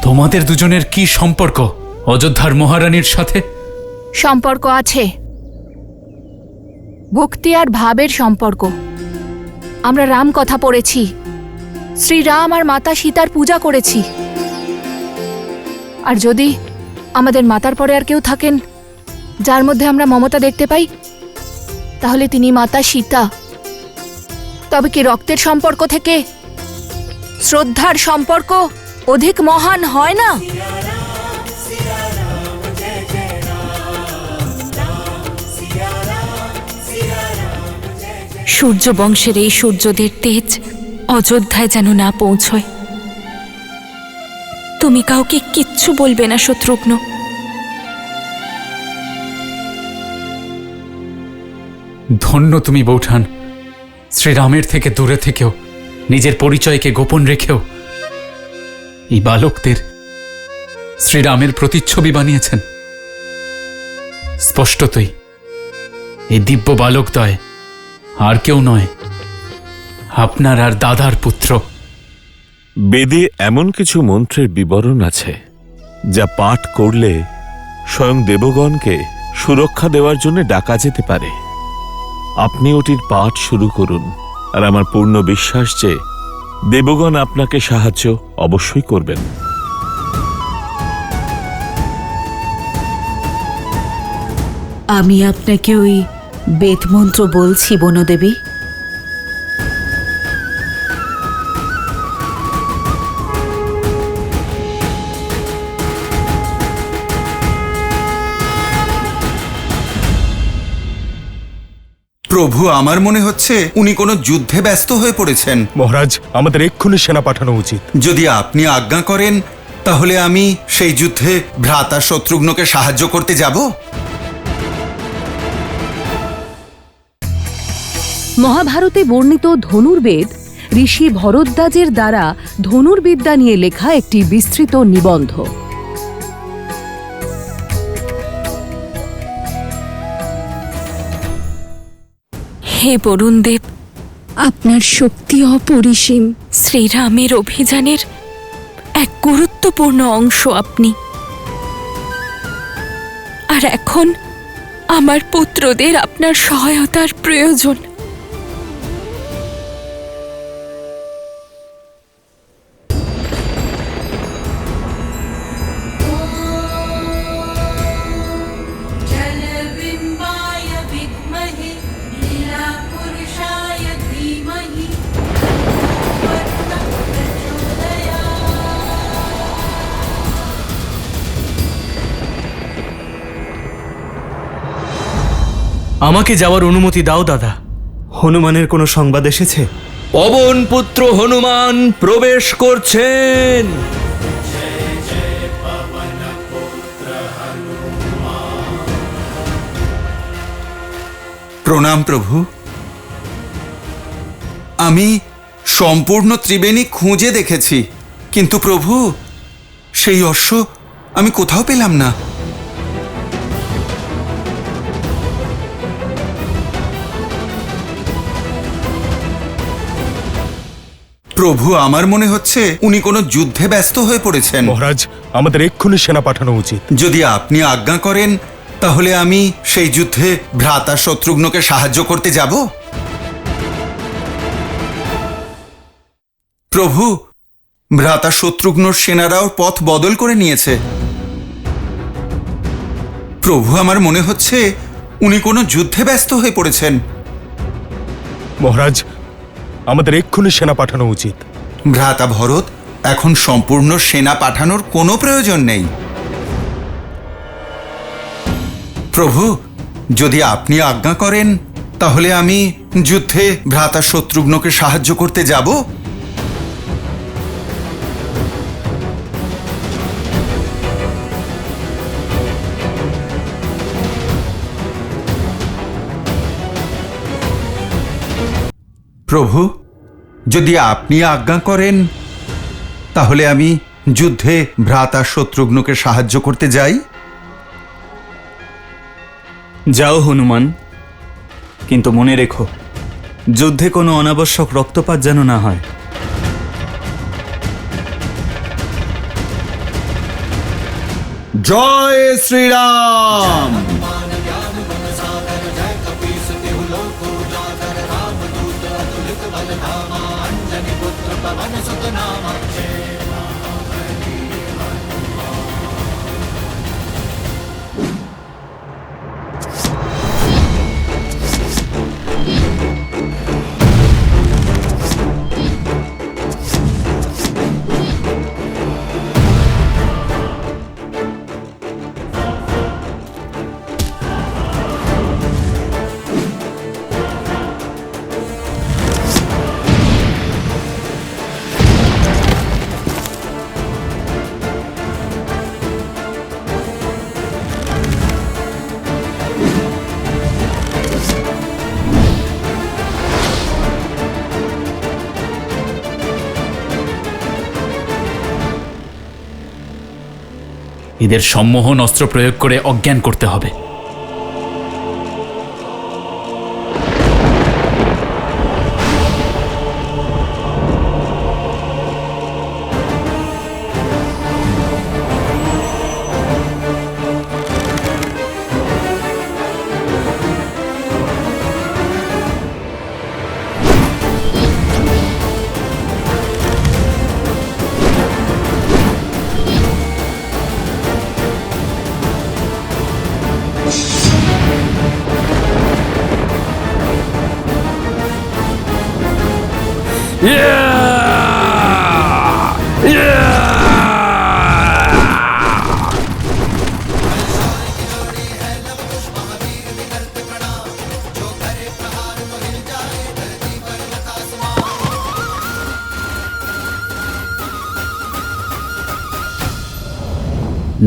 তোমাদের দুজনের কি সম্পর্ক অযোধ্যার মহারানীর সাথে? সম্পর্ক আছে, ভক্তি আর ভাবের সম্পর্ক। আমরা রাম কথা পড়েছি, শ্রীরাম আর মাতা সীতার পূজা করেছি। আর যদি আমাদের মাতার পরে আর কেউ থাকেন যার মধ্যে আমরা মমতা দেখতে পাই, তাহলে তিনি মাতা সীতা। তবে কি রক্তের সম্পর্ক থেকে শ্রদ্ধার সম্পর্ক অধিক মহান হয় না? সূর্য বংশের এই সূর্যদের তেজ অযোধ্যায় যেন না পৌঁছয়। তুমি কাউকে কিচ্ছু বলবে না শত্রুঘ্ন। ধন্য তুমি বৌঠান, শ্রীরামের থেকে দূরে থেকেও, নিজের পরিচয়কে গোপন রেখেও এই বালকদের শ্রীরামের প্রতিচ্ছবি বানিয়েছেন। স্পষ্টতই এই দিব্য বালকদ্বয় আর কেউ নয়, আপনার আর দাদার পুত্র। বেদে এমন কিছু মন্ত্রের বিবরণ আছে যা পাঠ করলে স্বয়ং দেবগণকে সুরক্ষা দেওয়ার জন্য ডাকা যেতে পারে। আপনি ওটির পাঠ শুরু করুন, আর আমার পূর্ণ বিশ্বাস যে দেবগণ আপনাকে সাহায্য অবশ্যই করবেন। আমি আপনাকে ওই বেদমন্ত্র বলছি বনদেবী। প্রভু, আমার মনে হচ্ছে উনি কোনো যুদ্ধে ব্যস্ত হয়ে পড়েছেন। মহারাজ, আমাদের এক্ষুনি সেনা পাঠানো উচিত। যদি আপনি আজ্ঞা করেন তাহলে আমি সেই যুদ্ধে ভ্রাতা শত্রুঘ্নকে সাহায্য করতে যাব। মহাভারতে বর্ণিত ধনুর্বেদ ঋষি ভরদ্বাজের দ্বারা ধনুর্বিদ্যা নিয়ে লেখা একটি বিস্তৃত নিবন্ধ। হে বরুণদেব, আপনার শক্তি অপরিসীম। শ্রীরামের অভিযানের এক গুরুত্বপূর্ণ অংশ আপনি। আর এখন আমার পুত্রদের আপনার সহায়তার প্রয়োজন। আমাকে যাওয়ার অনুমতি দাও দাদা। হনুমানের কোনো সংবাদ এসেছে? পবন পুত্র হনুমান প্রবেশ করছেন। প্রণাম প্রভু। আমি সম্পূর্ণ ত্রিবেণী খুঁজে দেখেছি, কিন্তু প্রভু, সেই অশ্ব আমি কোথাও পেলাম না। প্রভু, আমার মনে হচ্ছে উনি কোনো যুদ্ধে ব্যস্ত হয়ে পড়েছেন। মহারাজ, আমাদের এক্ষুনি সেনা পাঠানো উচিত। যদি আপনি আজ্ঞা করেন তাহলে আমি সেই যুদ্ধে ভ্রাতা শত্রুঘ্নকে সাহায্য করতে যাব। প্রভু, ভ্রাতা শত্রুঘ্নর সেনারাও পথ বদল করে নিয়েছে। প্রভু, আমার মনে হচ্ছে উনি কোনো যুদ্ধে ব্যস্ত হয়ে পড়েছেন। মহারাজ, আমাদের এক্ষুনি সেনা পাঠানো উচিত। ভ্রাতা ভরত, এখন সম্পূর্ণ সেনা পাঠানোর কোনো প্রয়োজন নেই। প্রভু, যদি আপনি আজ্ঞা করেন তাহলে আমি যুদ্ধে ভ্রাতা শত্রুঘ্নকে সাহায্য করতে যাব। প্রভু, যদি আপনি আজ্ঞা করেন তাহলে আমি যুদ্ধে ভ্রাতা শত্রুঘ্নকে সাহায্য করতে যাই। যাও হনুমান, কিন্তু মনে রেখো, যুদ্ধে কোনো অনাবশ্যক রক্তপাত যেন না হয়। জয় শ্রীরাম। এদের সম্মোহন অস্ত্র প্রয়োগ করে অজ্ঞান করতে হবে।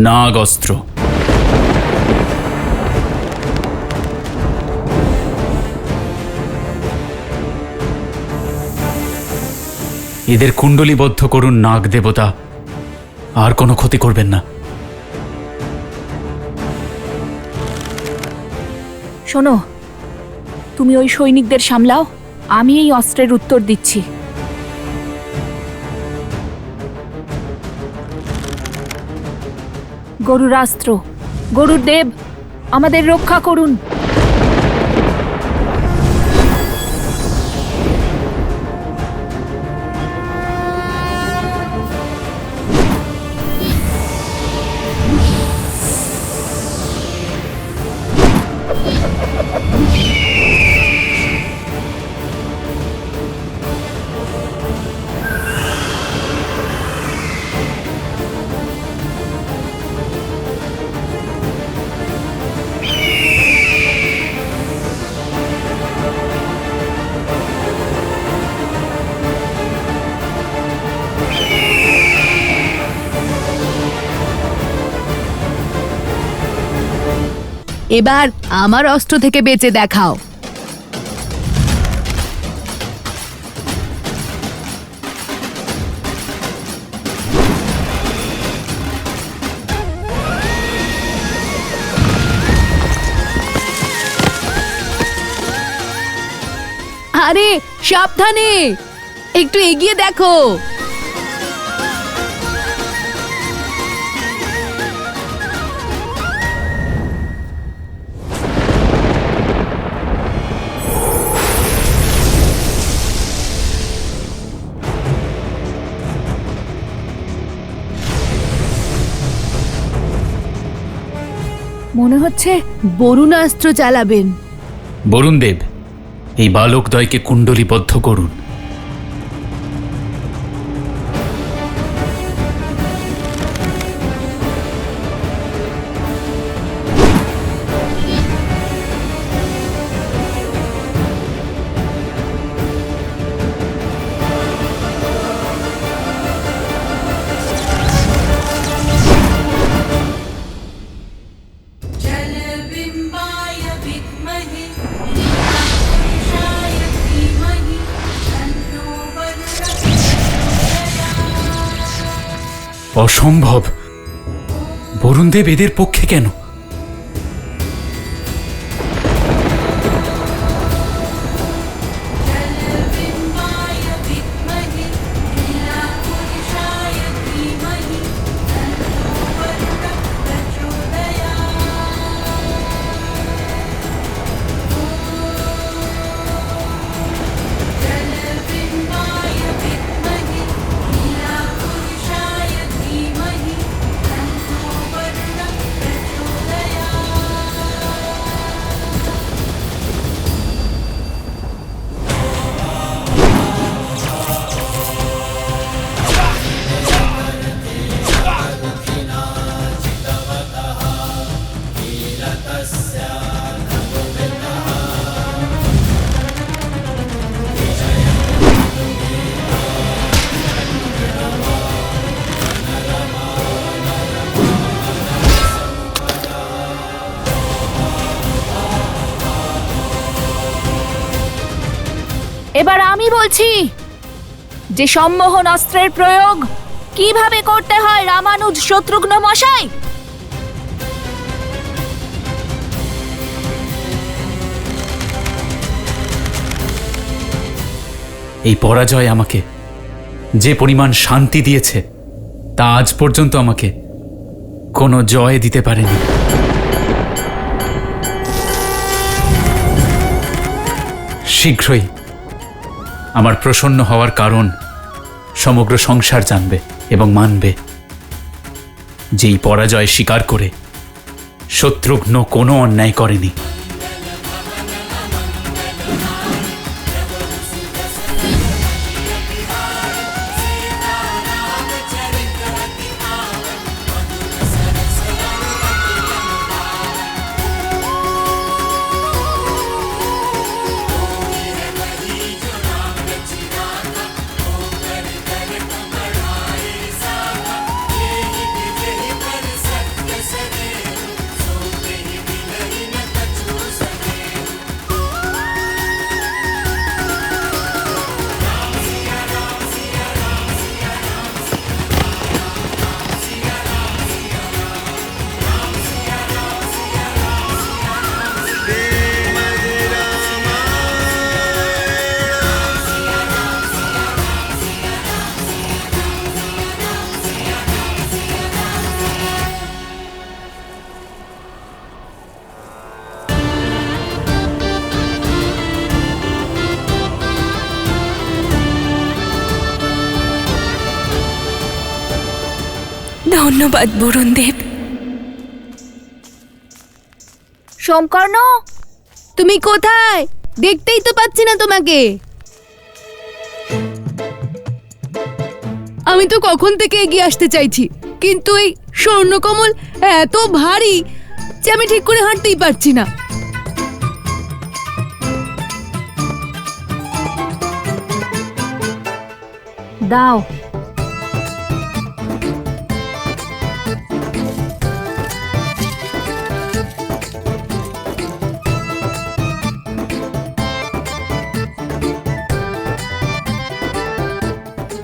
নাগ অস্ত্র। এদের কুণ্ডলীবদ্ধ করুন নাগ দেবতা, আর কোনো ক্ষতি করবেন না। শোনো, তুমি ওই সৈনিকদের সামলাও, আমি এই অস্ত্রের উত্তর দিচ্ছি। গরুরাস্ত্র, গরুর দেব, আমাদের রক্ষা করুন। এবার আমার অস্ত্র থেকে বেঁচে দেখাও। আরে সাবধানে, একটু এগিয়ে দেখো। মনে হচ্ছে বরুণাস্ত্র চালাবেন। বরুণদেব, এই বালকদ্বয়কে কুণ্ডলীবদ্ধ করুন। অসম্ভব! বরুণদেব এদের পক্ষে কেন? এবার আমি বলছি যে সম্মোহন অস্ত্রের প্রয়োগ কিভাবে করতে হয় রামানুজ শত্রুঘ্ন মশাই। এই পরাজয় আমাকে যে পরিমাণ শান্তি দিয়েছে তা আজ পর্যন্ত আমাকে কোনো জয় দিতে পারেনি। শীঘ্রই আমার প্রসন্ন হওয়ার কারণ সমগ্র সংসার জানবে এবং মানবে। যেই পরাজয় স্বীকার করে শত্রুঘ্ন কোনো অন্যায় করেনি। ধন্যবাদ বরুণদেব। সোমকর্ণ, তুমি কোথায়? দেখতেই তো পাচ্ছি না তোমাকে। আমি তো কখন থেকে এগিয়ে আসতে চাইছি, কিন্তু এই স্বর্ণকমল এত ভারী যে আমি ঠিক করে হাঁটতেই পারছি না। দাও।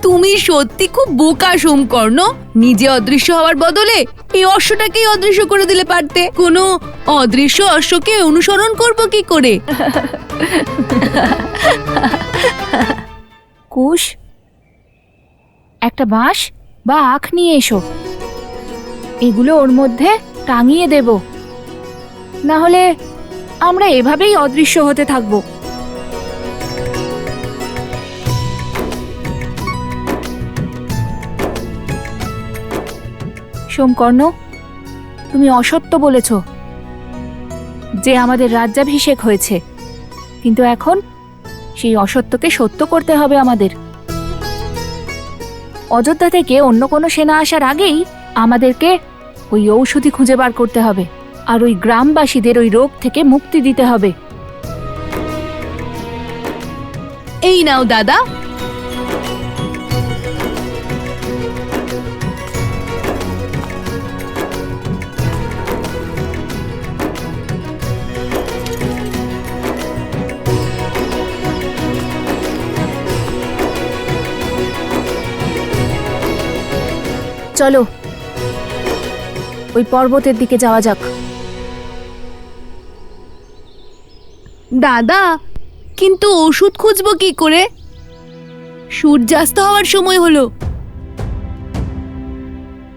তুমি সত্যি খুব বোকা সোমকর্ণ। নিজে অদৃশ্য হওয়ার বদলে এই অশ্বটাকেই অদৃশ্য করে দিলে পারতে। কোনো অদৃশ্য অশ্বকে অনুসরণ করব কি করে? কুশ, একটা বাঁশ বা আখ নিয়ে এসো। এগুলো ওর মধ্যে টাঙিয়ে দেব, না হলে আমরা এভাবেই অদৃশ্য হতে থাকব। সোমকর্ণ, তুমি অসত্য বলেছ যে আমাদের রাজ্যাভিষেক হয়েছে, কিন্তু এখন সেই অসত্যকে সত্য করতে হবে আমাদের। অযোধ্যা থেকে অন্য কোনো সেনা আসার আগেই আমাদেরকে ওই ঔষধি খুঁজে বার করতে হবে, আর ওই গ্রামবাসীদের ওই রোগ থেকে মুক্তি দিতে হবে। এই নাও দাদা। চলো ওই পর্বতের দিকে যাওয়া যাক। দাদা, কিন্তু ওষুধ খুঁজবো কি করে? সূর্যাস্ত হওয়ার সময় হলো,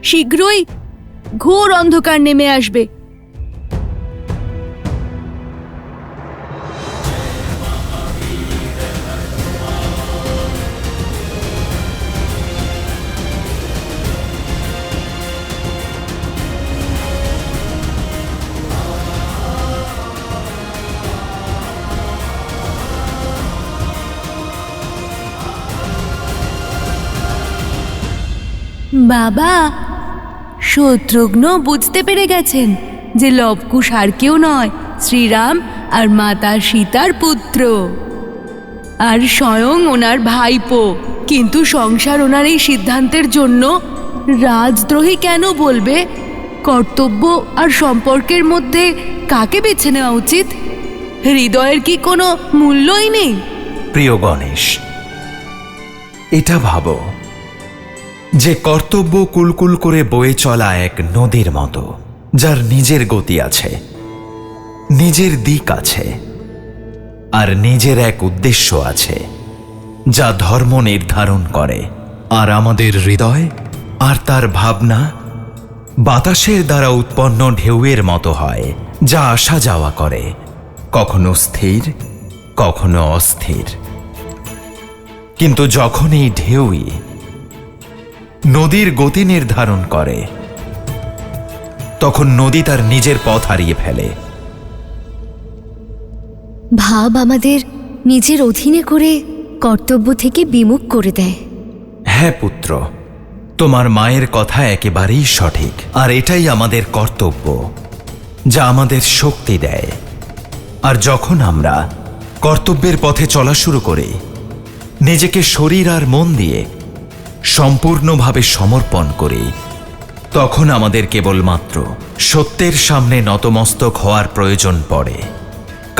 শীঘ্রই ঘোর অন্ধকার নেমে আসবে। বাবা, শত্রুঘ্ন বুঝতে পেরে গেছেন যে লবকুশ আর কেউ নয়, শ্রীরাম আর মাতা সীতার পুত্র, আর স্বয়ং ওনার ভাইপো। কিন্তু সংসার ওনার এই সিদ্ধান্তের জন্য রাজদ্রোহী কেন বলবে? কর্তব্য আর সম্পর্কের মধ্যে কাকে বেছে নেওয়া উচিত? হৃদয়ের কি কোনো মূল্যই নেই? প্রিয় গণেশ, এটা ভাবো যে কর্তব্য কুলকুল করে বয়ে চলা এক নদীর মতো, যার নিজের গতি আছে, নিজের দিক আছে, আর নিজের এক উদ্দেশ্য আছে, যা ধর্ম নির্ধারণ করে। আর আমাদের হৃদয় আর তার ভাবনা বাতাসের দ্বারা উৎপন্ন ঢেউয়ের মতো হয়, যা আসা যাওয়া করে, কখনো স্থির, কখনো অস্থির। কিন্তু যখন এই ঢেউই নদীর গতি নির্ধারণ করে, তখন নদী তার নিজের পথ হারিয়ে ফেলে। ভাব আমাদের নিজের অধীনে করে কর্তব্য থেকে বিমুখ করে দেয়। হ্যাঁ পুত্র, তোমার মায়ের কথা একেবারেই সঠিক। আর এটাই আমাদের কর্তব্য, যা আমাদের শক্তি দেয়। আর যখন আমরা কর্তব্যের পথে চলা শুরু করি, নিজেকে শরীর আর মন দিয়ে সম্পূর্ণভাবে সমর্পণ করি, তখন আমাদের কেবলমাত্র সত্যের সামনে নতমস্তক হওয়ার প্রয়োজন পড়ে।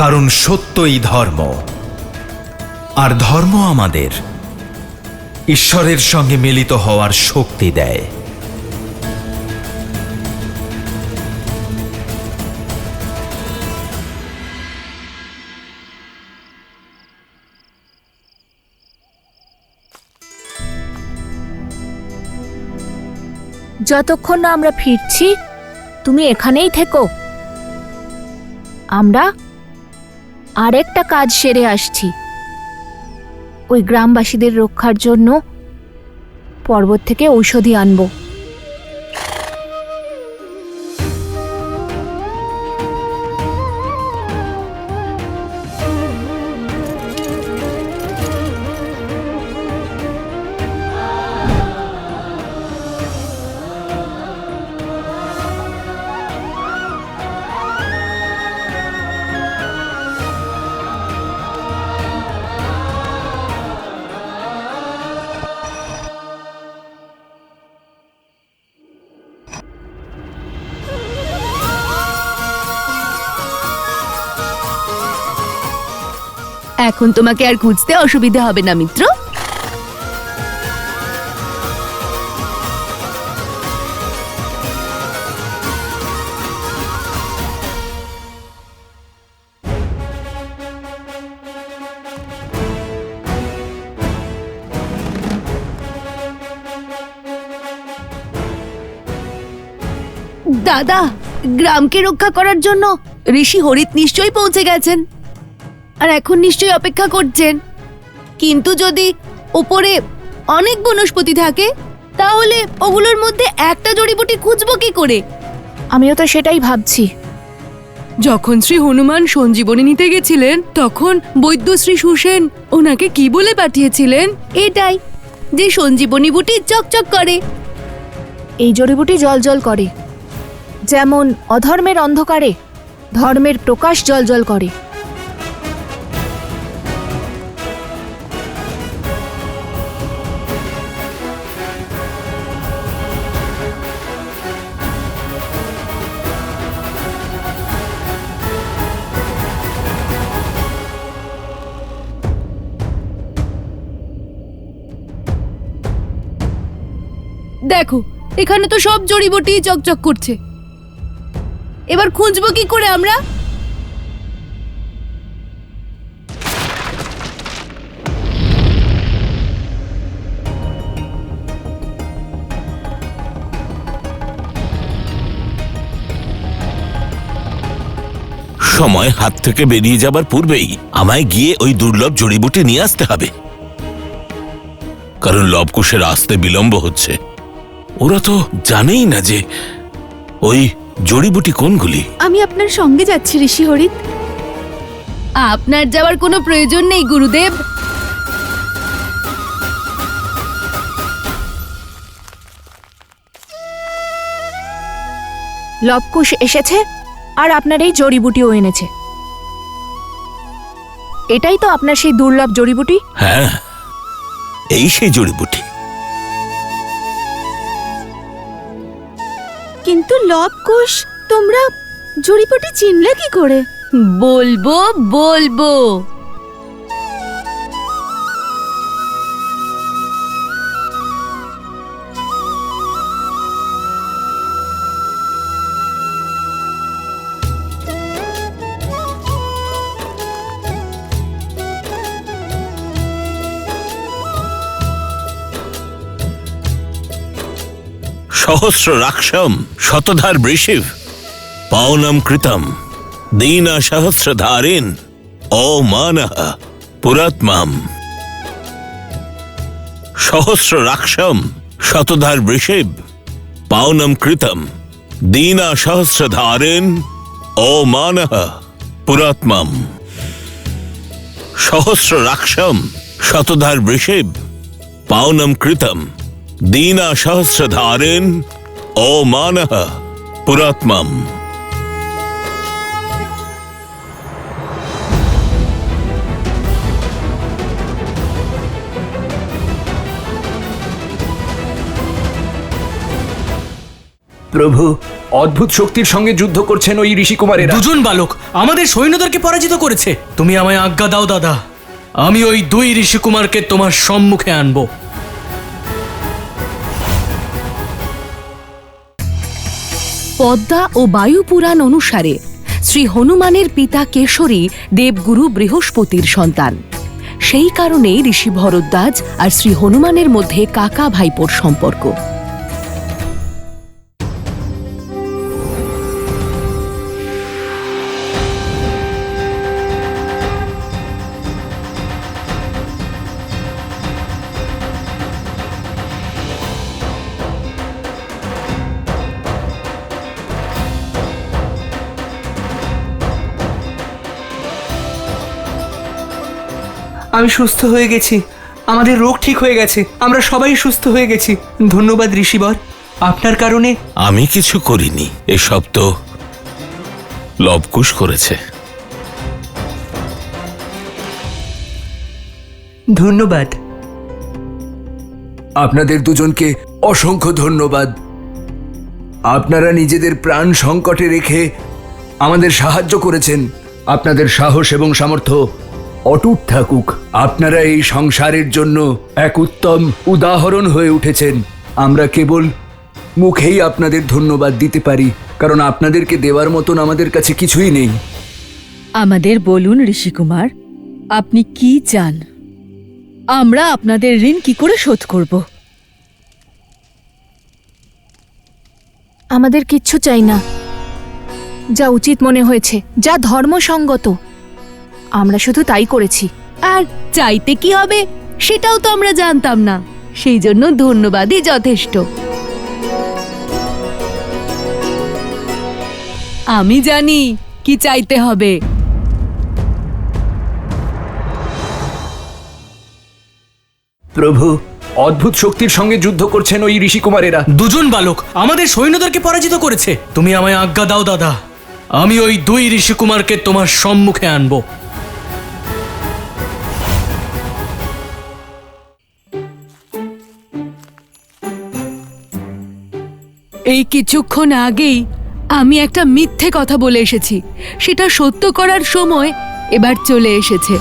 কারণ সত্যই ধর্ম, আর ধর্ম আমাদের ঈশ্বরের সঙ্গে মিলিত হওয়ার শক্তি দেয়। যতক্ষণ না আমরা ফিরছি, তুমি এখানেই থেকো। আমরা আরেকটা কাজ সেরে আসছি। ওই গ্রামবাসীদের রক্ষার জন্য পর্বত থেকে ঔষধি আনবো। এখন তোমাকে আর খুঁজতে অসুবিধা হবে না মিত্র। দাদা, গ্রামকে রক্ষা করার জন্য ঋষি হরিত নিশ্চয়ই পৌঁছে গেছেন আর এখন নিশ্চয়ই অপেক্ষা করছেন। কিন্তু যদি ওপরে অনেক বনস্পতি থাকে তাহলে ওগুলোর মধ্যে একটা জড়িবুটি খুঁজবো কি করে? আমিও তো সেটাই ভাবছি। যখন শ্রী হনুমান সঞ্জীবনী নিতে গেছিলেন তখন বৈদ্য শ্রী সুসেন ওনাকে কি বলে পাঠিয়েছিলেন? এটাই, যে সঞ্জীবনী বুটি চকচক করে। এই জড়িবুটি জল করে, যেমন অধর্মের অন্ধকারে ধর্মের প্রকাশ জল করে। দেখো, এখানে তো সব জড়িবুটি চকচক করছে। এবার খুঁজবো কি করে আমরা? সময় হাত থেকে বেরিয়ে যাবার পূর্বেই আমায় গিয়ে ওই দুর্লভ জড়িবুটি নিয়ে আসতে হবে, কারণ লবকুশের আসতে বিলম্ব হচ্ছে। ওরা তো জানেই না যে ওই জড়িবুটি কোনগুলি। আমি আপনার সঙ্গে যাচ্ছি ঋষি হরিত। আপনার যাওয়ার কোনো প্রয়োজন নেই গুরুদেব। লবকুশ এসেছে আর আপনার এই জড়িবুটিও এনেছে। এটাই তো আপনার সেই দুর্লভ জড়িবুটি। হ্যাঁ, এই সেই জড়িবুটি। কিন্তু লবকুশ, তোমরা জড়িবুটি চিনলে কি করে? বলবো। সহস্র রাক্ষম শতধার বৃষিভ পাওনম কৃতম দীনা সহস্রধারিন ও মানহ পুরাত্মাম। সহস্র রাক্ষম শতধার বৃষিভ পাওনম কৃতম দীনা সহস্রধারিন ও মানহ পুরাত্মাম। সহস্র রাক্ষম শতধার বৃষিভ পাওনম কৃতম দীনা সহস্রধারিন ও মানহ পুরাত্মাম। প্রভু, অদ্ভুত শক্তির সঙ্গে যুদ্ধ করছেন ওই ঋষিকুমারেরা। দুজন বালক আমাদের সৈন্যদেরকে পরাজিত করেছে। তুমি আমায় আজ্ঞা দাও দাদা, আমি ওই দুই ঋষিকুমারকে তোমার সম্মুখে আনবো। পদ্মা ও বায়ু পুরাণ অনুসারে শ্রী হনুমানের পিতা কেশরী দেবগুরু বৃহস্পতির সন্তান। সেই কারণেই ঋষি ভরদ্বাজ আর শ্রী হনুমানের মধ্যে কাকা ভাইপোর সম্পর্ক। আমি সুস্থ হয়ে গেছি, আমাদের রোগ ঠিক হয়ে গেছে, আমরা সবাই সুস্থ হয়ে গেছি। ধন্যবাদ ঋষিবর, আপনার কারণে। আমি কিছু করিনি, এসব তো লবকুশ করেছে। ধন্যবাদ। আপনাদের দুজনকে অসংখ্য ধন্যবাদ। আপনারা নিজেদের প্রাণ সংকটে রেখে আমাদের সাহায্য করেছেন। আপনাদের সাহস এবং সামর্থ্য অটুট থাকুক। আপনারা এই সংসারের জন্য এক উত্তম উদাহরণ হয়ে উঠেছেন। আমরা কেবল মুখেই আপনাদের ধন্যবাদ দিতে পারি, কারণ আপনাদেরকে দেওয়ার মতন আমাদের কাছে কিছুই নেই। আমাদের বলুন ঋষিকুমার, আপনি কি চান? আমরা আপনাদের ঋণ কি করে শোধ করব? আমাদের কিচ্ছু চাই না। যা উচিত মনে হয়েছে, যা ধর্মসঙ্গত, আমরা শুধু তাই করেছি। আর চাইতে কি হবে সেটাও তো আমরা জানতাম না, সেই জন্য ধন্যবাদই যথেষ্ট। আমি জানি কি চাইতে হবে। প্রভু, অদ্ভুত শক্তির সঙ্গে যুদ্ধ করছেন ওই ঋষিকুমারেরা। দুজন বালক আমাদের সৈন্যদেরকে পরাজিত করেছে। তুমি আমায় আজ্ঞা দাও দাদা, আমি ওই দুই ঋষিকুমারকে তোমার সম্মুখে আনবো। এই কিছুক্ষণ আগেই আমি একটা মিথ্যে কথা বলে এসেছি, সেটা সত্য করার সময় এবার চলে এসেছে।